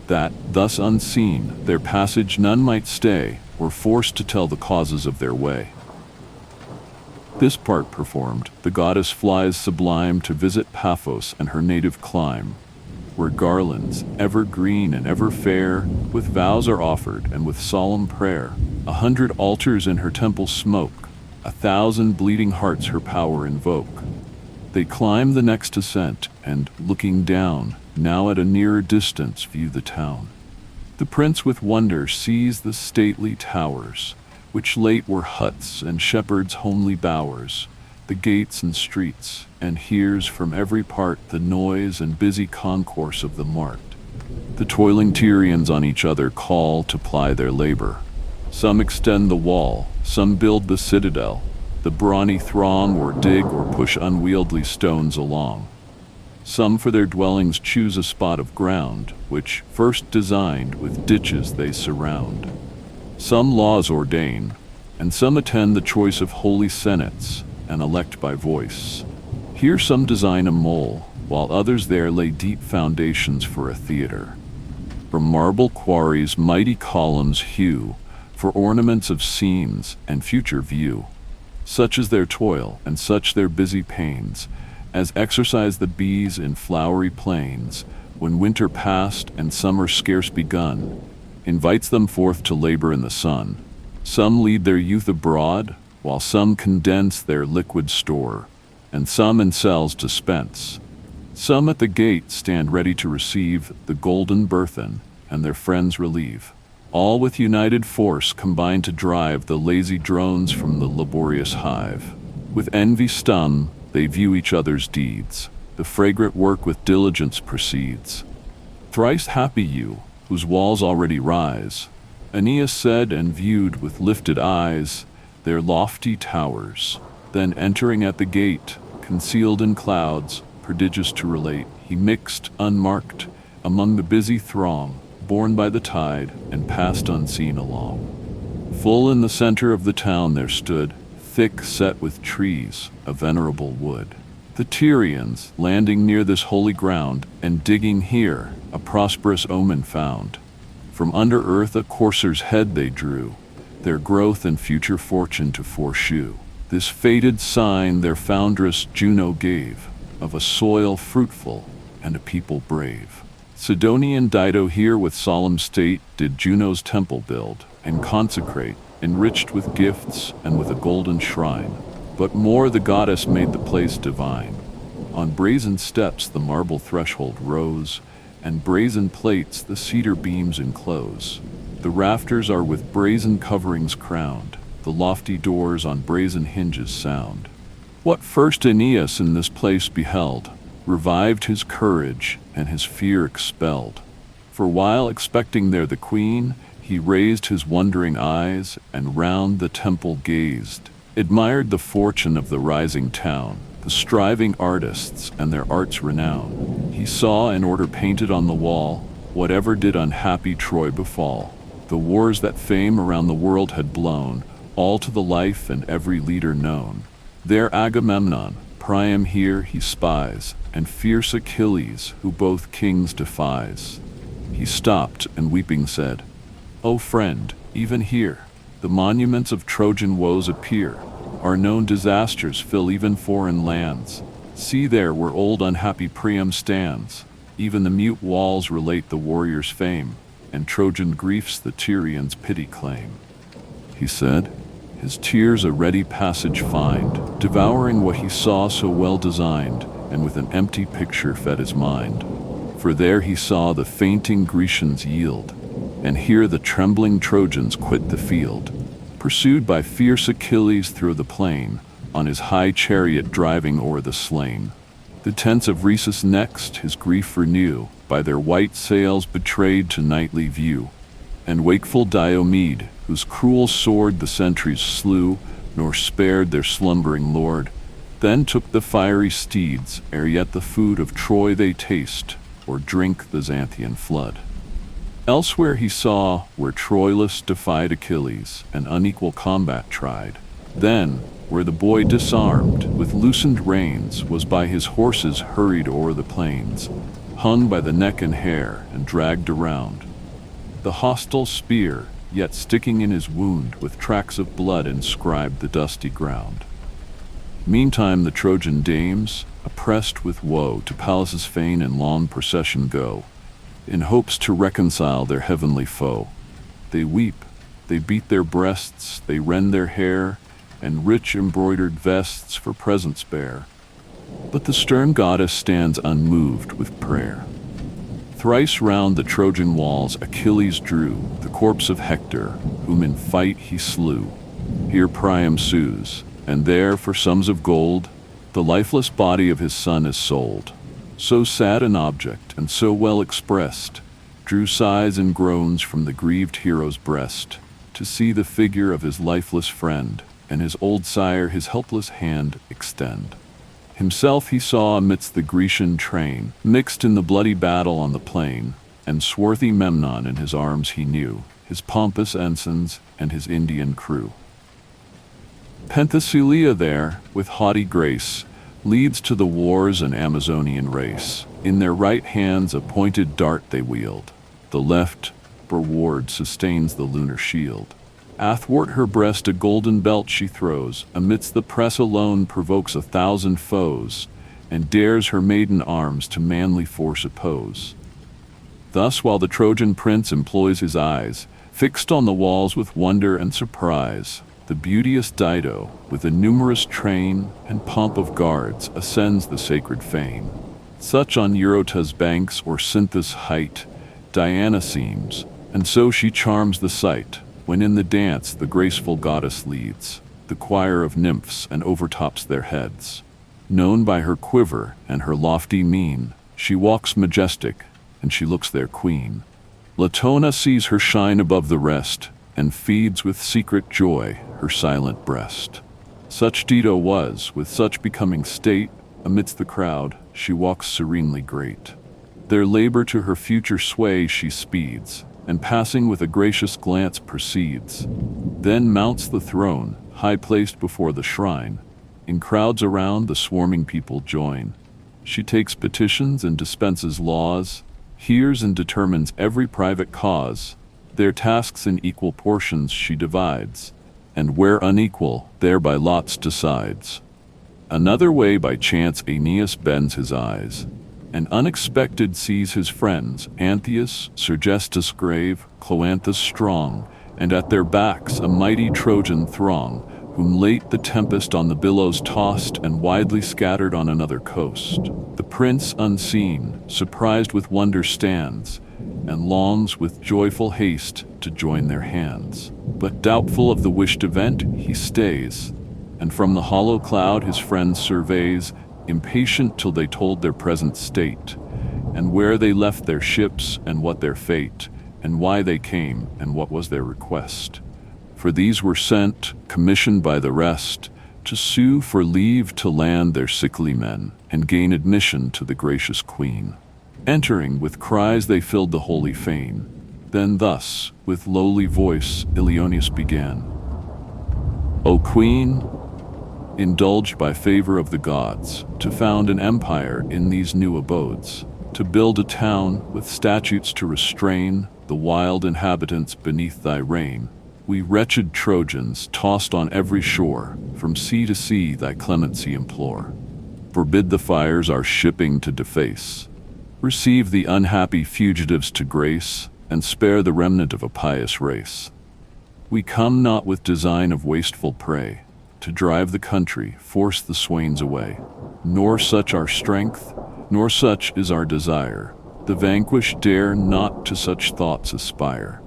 that, thus unseen, their passage none might stay, or forced to tell the causes of their way. This part performed, the goddess flies sublime to visit Paphos and her native clime, where garlands, ever green and ever fair, with vows are offered and with solemn prayer. 100 altars in her temple smoke, 1,000 bleeding hearts her power invoke. They climb the next ascent, and, looking down, now at a nearer distance view the town. The prince with wonder sees the stately towers, which late were huts and shepherds' homely bowers, the gates and streets, and hears from every part the noise and busy concourse of the mart. The toiling Tyrians on each other call to ply their labor. Some extend the wall, some build the citadel, the brawny throng or dig or push unwieldy stones along. Some for their dwellings choose a spot of ground, which, first designed, with ditches they surround. Some laws ordain, and some attend the choice of holy senates, and elect by voice. Here some design a mole, while others there lay deep foundations for a theater. From marble quarries mighty columns hew, for ornaments of scenes and future view. Such is their toil, and such their busy pains, as exercise the bees in flowery plains, when winter past and summer scarce begun, invites them forth to labor in the sun. Some lead their youth abroad, while some condense their liquid store, and some in cells dispense. Some at the gate stand ready to receive the golden burthen, and their friends relieve. All with united force combine to drive the lazy drones from the laborious hive. With envy stung, they view each other's deeds. The fragrant work with diligence proceeds. Thrice happy you, whose walls already rise, Aeneas said, and viewed with lifted eyes their lofty towers. Then entering at the gate, concealed in clouds, prodigious to relate, he mixed, unmarked, among the busy throng, borne by the tide, and passed unseen along. Full in the center of the town there stood, thick set with trees, a venerable wood. The Tyrians, landing near this holy ground, and digging here, a prosperous omen found. From under earth a courser's head they drew, their growth and future fortune to foreshew. This fated sign their foundress Juno gave, of a soil fruitful and a people brave. Sidonian Dido here with solemn state did Juno's temple build, and consecrate, enriched with gifts and with a golden shrine. But more the goddess made the place divine. On brazen steps the marble threshold rose, and brazen plates the cedar beams enclose. The rafters are with brazen coverings crowned, the lofty doors on brazen hinges sound. What first Aeneas in this place beheld, revived his courage and his fear expelled. For while expecting there the queen, he raised his wondering eyes and round the temple gazed, admired the fortune of the rising town, the striving artists and their art's renown. He saw in order painted on the wall, whatever did unhappy Troy befall. the wars that fame around the world had blown, all to the life and every leader known. There Agamemnon, Priam here he spies, and fierce Achilles, who both kings defies. He stopped and weeping said, "O friend, even here, the monuments of Trojan woes appear. Our known disasters fill even foreign lands. See there where old unhappy Priam stands. Even the mute walls relate the warrior's fame, and Trojan griefs the Tyrians' pity claim." He said, his tears a ready passage find, devouring what he saw so well designed, and with an empty picture fed his mind. For there he saw the fainting Grecians yield, and here the trembling Trojans quit the field, pursued by fierce Achilles through the plain, on his high chariot driving o'er the slain. The tents of Rhesus next his grief renew, by their white sails betrayed to nightly view. And wakeful Diomed, whose cruel sword the sentries slew, nor spared their slumbering lord, then took the fiery steeds, ere yet the food of Troy they taste, or drink the Xanthian flood. Elsewhere he saw, where Troilus defied Achilles, an unequal combat tried. Then, where the boy disarmed, with loosened reins, was by his horses hurried o'er the plains, hung by the neck and hair, and dragged around. The hostile spear, yet sticking in his wound, with tracks of blood inscribed the dusty ground. Meantime the Trojan dames, oppressed with woe, to Pallas' fane in long procession go, in hopes to reconcile their heavenly foe. They weep, they beat their breasts, they rend their hair, and rich embroidered vests for presents bear. But the stern goddess stands unmoved with prayer. Thrice round the Trojan walls Achilles drew the corpse of Hector, whom in fight he slew. Here Priam sues, and there, for sums of gold, the lifeless body of his son is sold. So sad an object, and so well expressed, drew sighs and groans from the grieved hero's breast, to see the figure of his lifeless friend, and his old sire his helpless hand extend. Himself he saw amidst the Grecian train, mixed in the bloody battle on the plain, and swarthy Memnon in his arms he knew, his pompous ensigns and his Indian crew. Penthesilea there, with haughty grace, leads to the wars an Amazonian race. In their right hands a pointed dart they wield, the left, for ward, sustains the lunar shield. Athwart her breast a golden belt she throws, amidst the press alone provokes 1,000 foes, and dares her maiden arms to manly force oppose. Thus while the Trojan prince employs his eyes, fixed on the walls with wonder and surprise, the beauteous Dido, with a numerous train and pomp of guards, ascends the sacred fane. Such on Eurota's banks or Cynthus' height, Diana seems, and so she charms the sight, when in the dance the graceful goddess leads the choir of nymphs and overtops their heads. Known by her quiver and her lofty mien, she walks majestic, and she looks their queen. Latona sees her shine above the rest, and feeds with secret joy her silent breast. Such Dido was, with such becoming state, amidst the crowd she walks serenely great. Their labor to her future sway she speeds, and passing with a gracious glance proceeds. Then mounts the throne, high placed before the shrine. In crowds around the swarming people join. She takes petitions and dispenses laws, hears and determines every private cause. Their tasks in equal portions she divides, and where unequal, there by lots decides. Another way by chance Aeneas bends his eyes, and unexpected sees his friends, Antheus, Sergestus grave, Cloanthus strong, and at their backs a mighty Trojan throng, whom late the tempest on the billows tossed and widely scattered on another coast. The prince unseen, surprised with wonder stands, and longs with joyful haste to join their hands. But doubtful of the wished event, he stays, and from the hollow cloud his friends surveys, impatient till they told their present state, and where they left their ships, and what their fate, and why they came, and what was their request. For these were sent, commissioned by the rest, to sue for leave to land their sickly men, and gain admission to the gracious queen. Entering, with cries they filled the holy fane, Then thus, with lowly voice, Ilioneus began. O Queen, indulged by favor of the gods, to found an empire in these new abodes, to build a town with statutes to restrain the wild inhabitants beneath thy reign, we wretched Trojans, tossed on every shore, from sea to sea thy clemency implore. Forbid the fires our shipping to deface. Receive the unhappy fugitives to grace, and spare the remnant of a pious race. We come not with design of wasteful prey, to drive the country, force the swains away. Nor such our strength, nor such is our desire. The vanquished dare not to such thoughts aspire.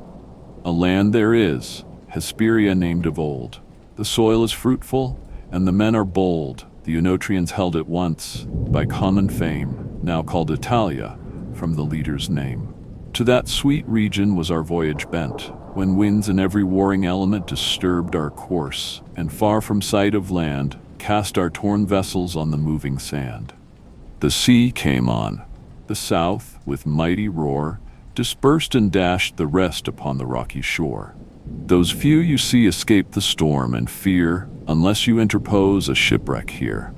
A land there is, Hesperia named of old. The soil is fruitful, and the men are bold. The Oenotrians held it once, by common fame, now called Italia, from the leader's name. To that sweet region was our voyage bent, when winds in every warring element disturbed our course, and far from sight of land, cast our torn vessels on the moving sand. The sea came on. The south, with mighty roar, dispersed and dashed the rest upon the rocky shore. Those few you see escape the storm and fear, unless you interpose a shipwreck here.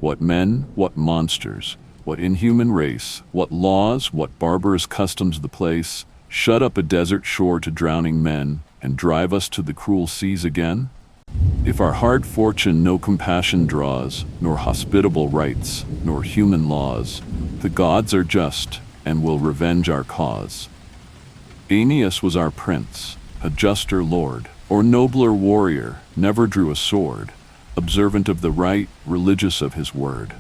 What men, what monsters, what inhuman race, what laws, what barbarous customs the place, shut up a desert shore to drowning men, and drive us to the cruel seas again? If our hard fortune no compassion draws, nor hospitable rights, nor human laws, the gods are just, and will revenge our cause. Aeneas was our prince, a juster lord, or nobler warrior, never drew a sword, observant of the right, religious of his word.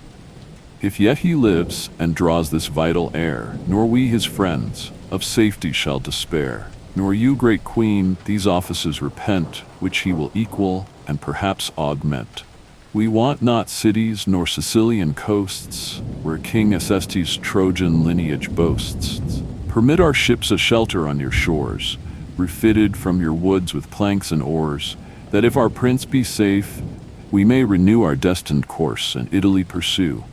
If yet he lives, and draws this vital air, nor we his friends, of safety shall despair, nor you, great queen, these offices repent, which he will equal, and perhaps augment. We want not cities nor Sicilian coasts, where King Acestes' Trojan lineage boasts. Permit our ships a shelter on your shores, refitted from your woods with planks and oars, that if our prince be safe, we may renew our destined course and Italy pursue.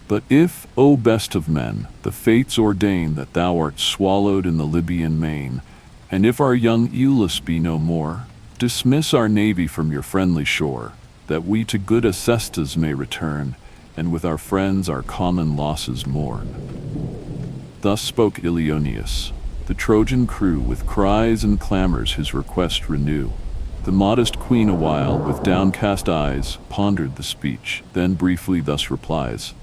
But if, O best of men, the fates ordain that thou art swallowed in the Libyan main, and if our young Iülus be no more, dismiss our navy from your friendly shore, that we to good Acestes may return, and with our friends our common losses mourn. Thus spoke Ilioneus. The Trojan crew with cries and clamors his request renew. The modest queen awhile, with downcast eyes, pondered the speech, then briefly thus replies.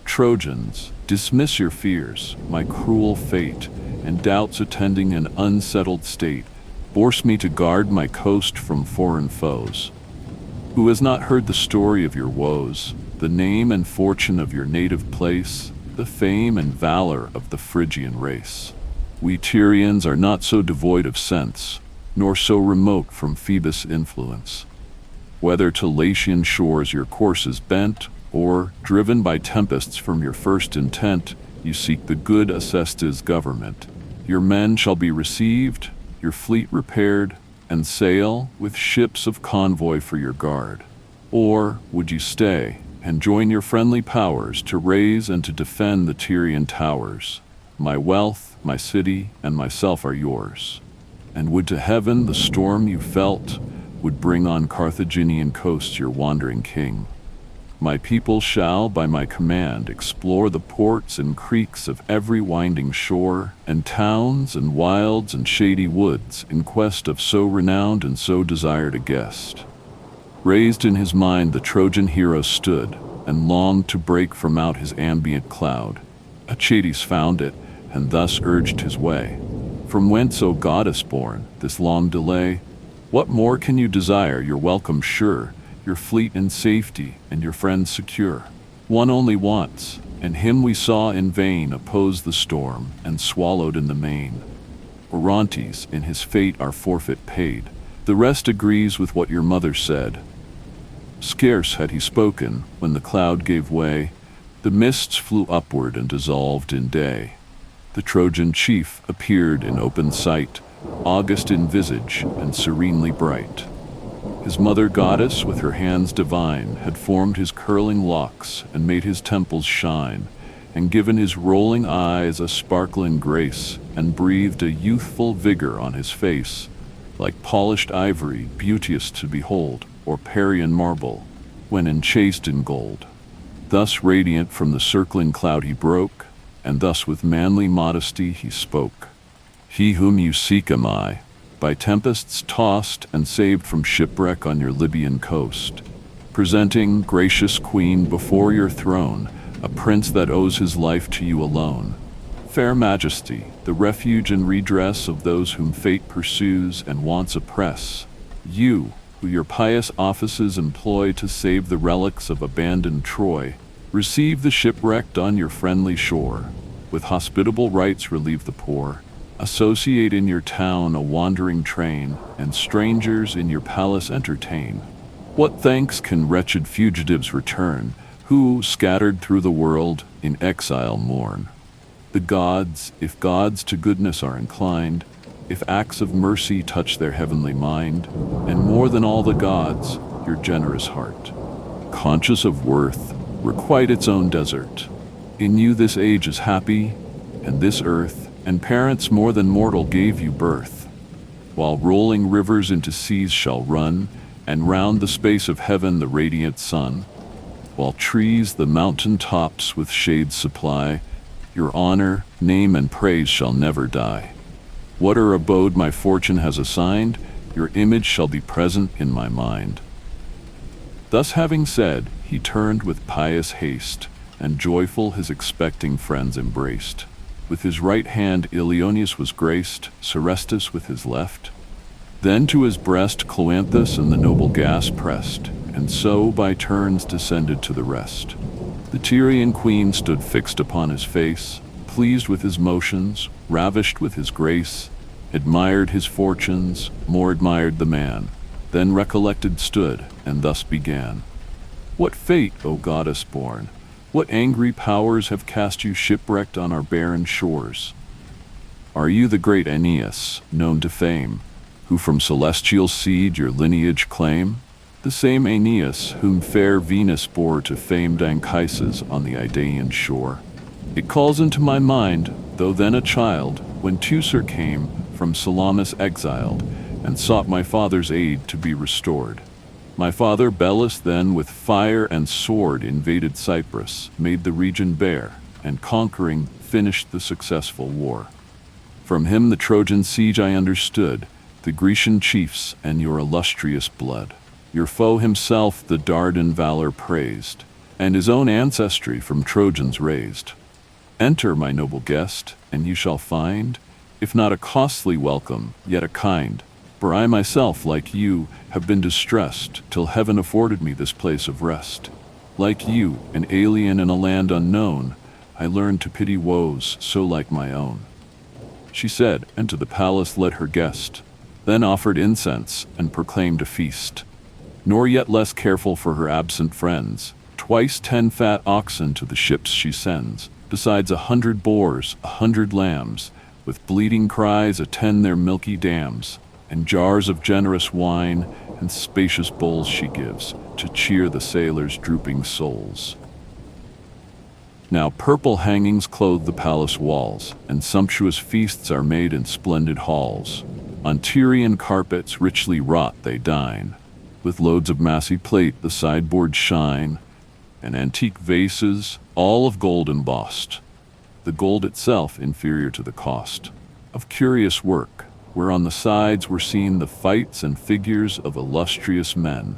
Trojans, dismiss your fears, my cruel fate, and doubts attending an unsettled state, force me to guard my coast from foreign foes. Who has not heard the story of your woes, the name and fortune of your native place, the fame and valor of the Phrygian race? We Tyrians are not so devoid of sense, nor so remote from Phoebus' influence. Whether to Latian shores your course is bent, or, driven by tempests from your first intent, you seek the good Acestes' government, your men shall be received, your fleet repaired, and sail with ships of convoy for your guard. Or would you stay, and join your friendly powers to raise and to defend the Tyrian towers? My wealth, my city, and myself are yours. And would to heaven the storm you felt would bring on Carthaginian coasts your wandering king. My people shall, by my command, explore the ports and creeks of every winding shore, and towns and wilds and shady woods, in quest of so renowned and so desired a guest. Raised in his mind the Trojan hero stood, and longed to break from out his ambient cloud. Aeneas found it, and thus urged his way. From whence, O goddess born, this long delay? What more can you desire? Your welcome sure, your fleet in safety, and your friends secure. One only wants, and him we saw in vain oppose the storm, and swallowed in the main. Orontes, in his fate our forfeit paid. The rest agrees with what your mother said. Scarce had he spoken, when the cloud gave way, the mists flew upward and dissolved in day. The Trojan chief appeared in open sight, august in visage and serenely bright. His mother goddess, with her hands divine, had formed his curling locks and made his temples shine, and given his rolling eyes a sparkling grace, and breathed a youthful vigor on his face, like polished ivory, beauteous to behold, or Parian marble, when enchased in gold. Thus radiant from the circling cloud he broke, and thus with manly modesty he spoke. He whom you seek am I, by tempests tossed and saved from shipwreck on your Libyan coast, presenting, gracious queen, before your throne, a prince that owes his life to you alone. Fair majesty, the refuge and redress of those whom fate pursues and wants oppress, you, who your pious offices employ to save the relics of abandoned Troy, receive the shipwrecked on your friendly shore, with hospitable rites relieve the poor, associate in your town a wandering train, and strangers in your palace entertain. What thanks can wretched fugitives return, who, scattered through the world, in exile mourn? The gods, if gods to goodness are inclined, if acts of mercy touch their heavenly mind, and more than all the gods, your generous heart, conscious of worth, requite its own desert. In you this age is happy, and this earth, and parents more than mortal gave you birth, while rolling rivers into seas shall run, and round the space of heaven the radiant sun, while trees the mountain tops with shade supply, your honor, name, and praise shall never die. Whate'er abode my fortune has assigned, your image shall be present in my mind. Thus having said, he turned with pious haste, and joyful his expecting friends embraced. With his right hand Ilioneus was graced, Serestus with his left. Then to his breast Cloanthus and the noble Gas pressed, and so by turns descended to the rest. The Tyrian queen stood fixed upon his face, pleased with his motions, ravished with his grace, admired his fortunes, more admired the man, then recollected stood, and thus began. What fate, O goddess born, what angry powers have cast you shipwrecked on our barren shores? Are you the great Aeneas, known to fame, who from celestial seed your lineage claim? The same Aeneas whom fair Venus bore to famed Anchises on the Idaean shore. It calls into my mind, though then a child, when Teucer came, from Salamis exiled, and sought my father's aid to be restored. My father Belus then with fire and sword invaded Cyprus, made the region bare, and conquering, finished the successful war. From him the Trojan siege I understood, the Grecian chiefs and your illustrious blood. Your foe himself the Dardan valor praised, and his own ancestry from Trojans raised. Enter, my noble guest, and you shall find, if not a costly welcome, yet a kind. For I myself, like you, have been distressed, till heaven afforded me this place of rest. Like you, an alien in a land unknown, I learned to pity woes so like my own. She said, and to the palace led her guest, then offered incense and proclaimed a feast. Nor yet less careful for her absent friends, twice 10 fat oxen to the ships she sends, besides 100 boars, 100 lambs, with bleating cries attend their milky dams, and jars of generous wine and spacious bowls she gives, to cheer the sailors' drooping souls. Now purple hangings clothe the palace walls, and sumptuous feasts are made in splendid halls. On Tyrian carpets richly wrought they dine, with loads of massy plate the sideboards shine, and antique vases, all of gold embossed, the gold itself inferior to the cost, of curious work, where on the sides were seen the fights and figures of illustrious men,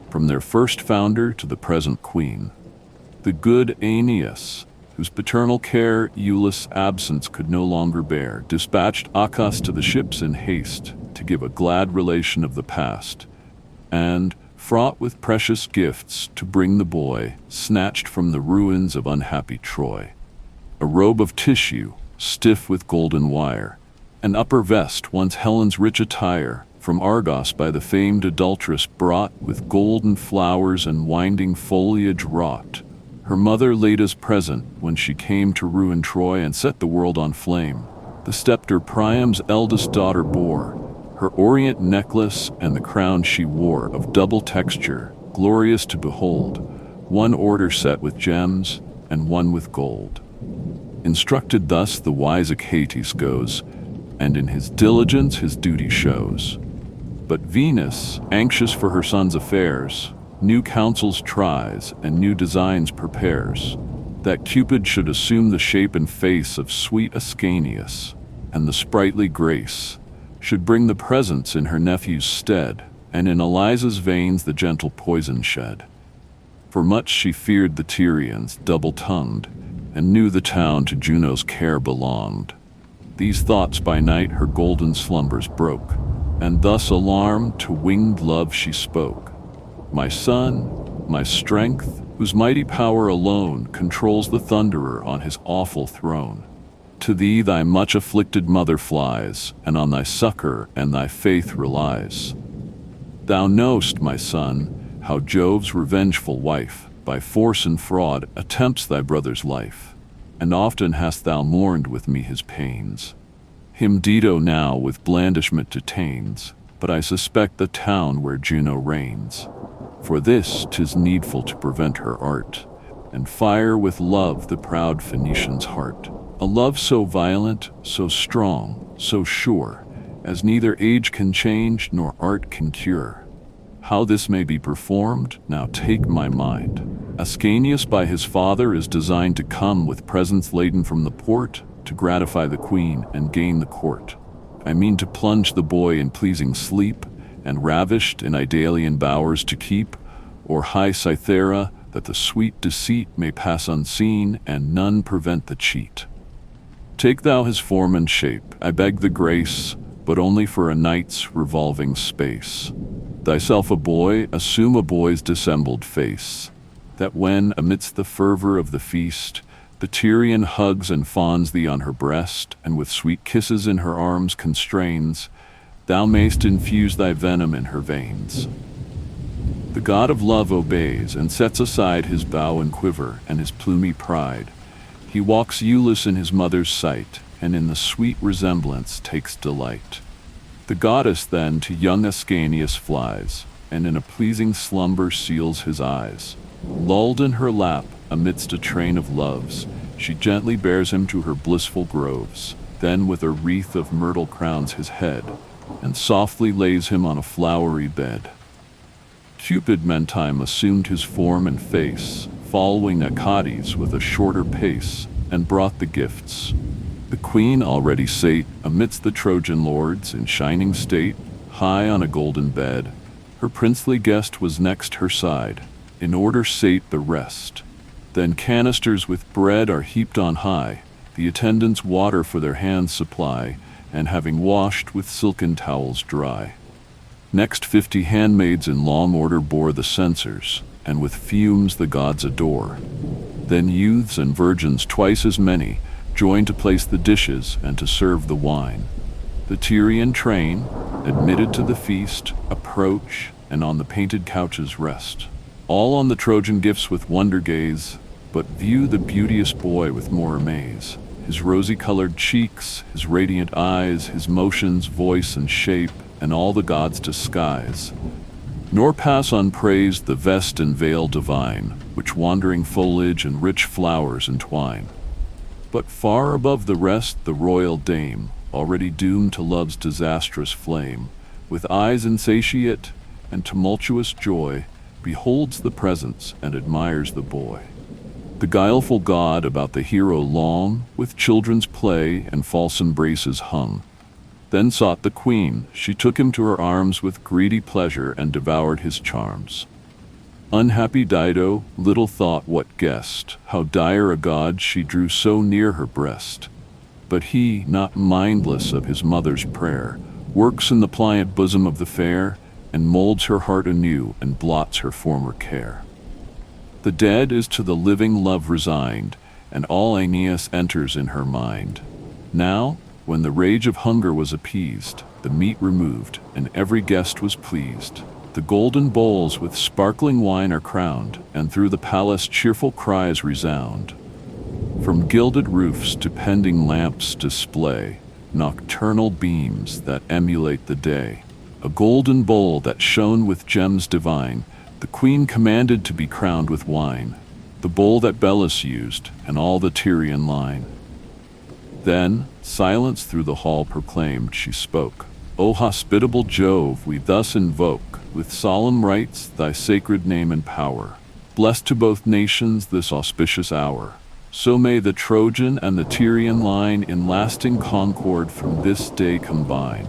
from their first founder to the present queen. The good Aeneas, whose paternal care Iulus' absence could no longer bear, dispatched Acas to the ships in haste to give a glad relation of the past, and, fraught with precious gifts, to bring the boy, snatched from the ruins of unhappy Troy. A robe of tissue, stiff with golden wire, an upper vest, once Helen's rich attire, from Argos by the famed adulteress brought, with golden flowers and winding foliage wrought. Her mother Leda's present when she came to ruin Troy and set the world on flame. The scepter Priam's eldest daughter bore, her orient necklace and the crown she wore, of double texture, glorious to behold, one order set with gems and one with gold. Instructed thus the wise Achates goes, and in his diligence his duty shows. But Venus, anxious for her son's affairs, new counsels tries and new designs prepares, that Cupid should assume the shape and face of sweet Ascanius, and the sprightly grace should bring the presence in her nephew's stead, and in Eliza's veins the gentle poison shed. For much she feared the Tyrians, double-tongued, and knew the town to Juno's care belonged. These thoughts by night her golden slumbers broke, and thus alarmed to winged love she spoke. My son, my strength, whose mighty power alone controls the thunderer on his awful throne. To thee thy much afflicted mother flies, and on thy succor and thy faith relies. Thou know'st, my son, how Jove's revengeful wife, by force and fraud, attempts thy brother's life, and often hast thou mourned with me his pains. Him Dido now with blandishment detains, but I suspect the town where Juno reigns. For this 'tis needful to prevent her art, and fire with love the proud Phoenician's heart. A love so violent, so strong, so sure, as neither age can change nor art can cure. How this may be performed, now take my mind. Ascanius by his father is designed to come with presents laden from the port, to gratify the queen and gain the court. I mean to plunge the boy in pleasing sleep, and ravished in Idalian bowers to keep, or high Cythera, that the sweet deceit may pass unseen, and none prevent the cheat. Take thou his form and shape, I beg the grace, but only for a night's revolving space. Thyself a boy, assume a boy's dissembled face, that when, amidst the fervor of the feast, the Tyrian hugs and fawns thee on her breast, and with sweet kisses in her arms constrains, thou mayst infuse thy venom in her veins. The god of love obeys, and sets aside his bow and quiver, and his plumy pride. He walks Iulus in his mother's sight, and in the sweet resemblance takes delight. The goddess then to young Ascanius flies, and in a pleasing slumber seals his eyes. Lulled in her lap, amidst a train of loves, she gently bears him to her blissful groves, then with a wreath of myrtle crowns his head, and softly lays him on a flowery bed. Cupid meantime assumed his form and face, following Achates with a shorter pace, and brought the gifts. The queen already sate amidst the Trojan lords in shining state, high on a golden bed. Her princely guest was next her side, in order sate the rest. Then canisters with bread are heaped on high, the attendants water for their hands supply, and having washed with silken towels dry. Next 50 handmaids in long order bore the censers, and with fumes the gods adore. Then youths and virgins twice as many join to place the dishes and to serve the wine. The Tyrian train, admitted to the feast, approach, and on the painted couches rest. All on the Trojan gifts with wonder gaze, but view the beauteous boy with more amaze. His rosy-colored cheeks, his radiant eyes, his motions, voice, and shape, and all the gods' disguise. Nor pass unpraised the vest and veil divine, which wandering foliage and rich flowers entwine. But far above the rest the royal dame, already doomed to love's disastrous flame, with eyes insatiate and tumultuous joy, beholds the presence and admires the boy. The guileful god about the hero long, with children's play and false embraces hung. Then sought the queen, she took him to her arms with greedy pleasure and devoured his charms. Unhappy Dido little thought what guessed, how dire a god she drew so near her breast. But he, not mindless of his mother's prayer, works in the pliant bosom of the fair, and molds her heart anew and blots her former care. The dead is to the living love resigned, and all Aeneas enters in her mind. Now, when the rage of hunger was appeased, the meat removed, and every guest was pleased, the golden bowls with sparkling wine are crowned, and through the palace cheerful cries resound. From gilded roofs to pending lamps display nocturnal beams that emulate the day. A golden bowl that shone with gems divine, the queen commanded to be crowned with wine, the bowl that Belus used, and all the Tyrian line. Then, silence through the hall proclaimed, she spoke. O hospitable Jove, we thus invoke, with solemn rites, thy sacred name and power. Bless to both nations this auspicious hour. So may the Trojan and the Tyrian line in lasting concord from this day combine.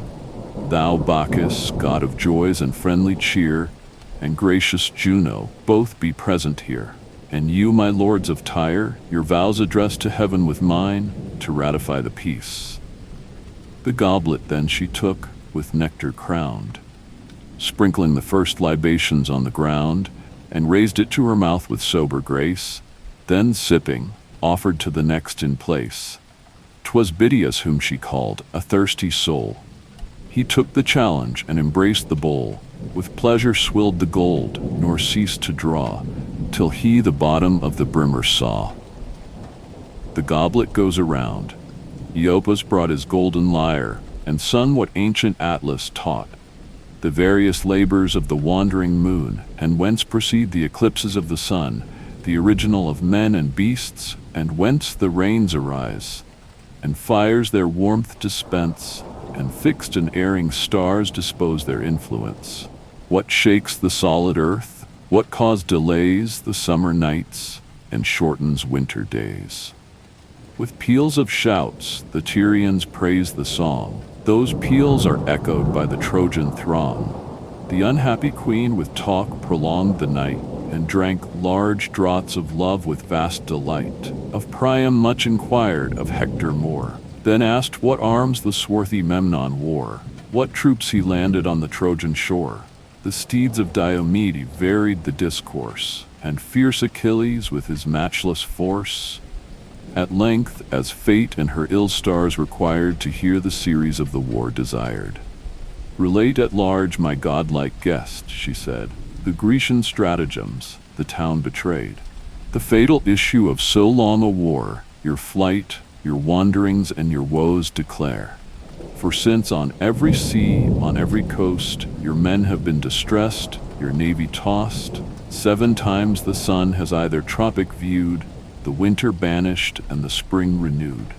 Thou, Bacchus, god of joys and friendly cheer, and gracious Juno, both be present here. And you, my lords of Tyre, your vows address to heaven with mine, to ratify the peace. The goblet then she took, with nectar crowned, sprinkling the first libations on the ground, and raised it to her mouth with sober grace, then sipping, offered to the next in place. 'Twas Bitias whom she called, a thirsty soul. He took the challenge and embraced the bowl, with pleasure swilled the gold, nor ceased to draw, till he the bottom of the brimmer saw. The goblet goes around. Iopas brought his golden lyre, and sung what ancient Atlas taught, the various labors of the wandering moon, and whence proceed the eclipses of the sun, the original of men and beasts, and whence the rains arise, and fires their warmth dispense, and fixed and erring stars dispose their influence. What shakes the solid earth? What caused delays the summer nights, and shortens winter days? With peals of shouts, the Tyrians praise the song. Those peals are echoed by the Trojan throng. The unhappy queen with talk prolonged the night, and drank large draughts of love with vast delight. Of Priam much inquired, of Hector more. Then asked what arms the swarthy Memnon wore, what troops he landed on the Trojan shore. The steeds of Diomed varied the discourse, and fierce Achilles with his matchless force. At length, as fate and her ill stars required, to hear the series of the war desired. Relate at large, my godlike guest, she said, the Grecian stratagems the town betrayed, the fatal issue of so long a war, your flight, your wanderings, and your woes declare. For since on every sea, on every coast, your men have been distressed, your navy tossed, 7 times the sun has either tropic viewed, the winter banished, and the spring renewed.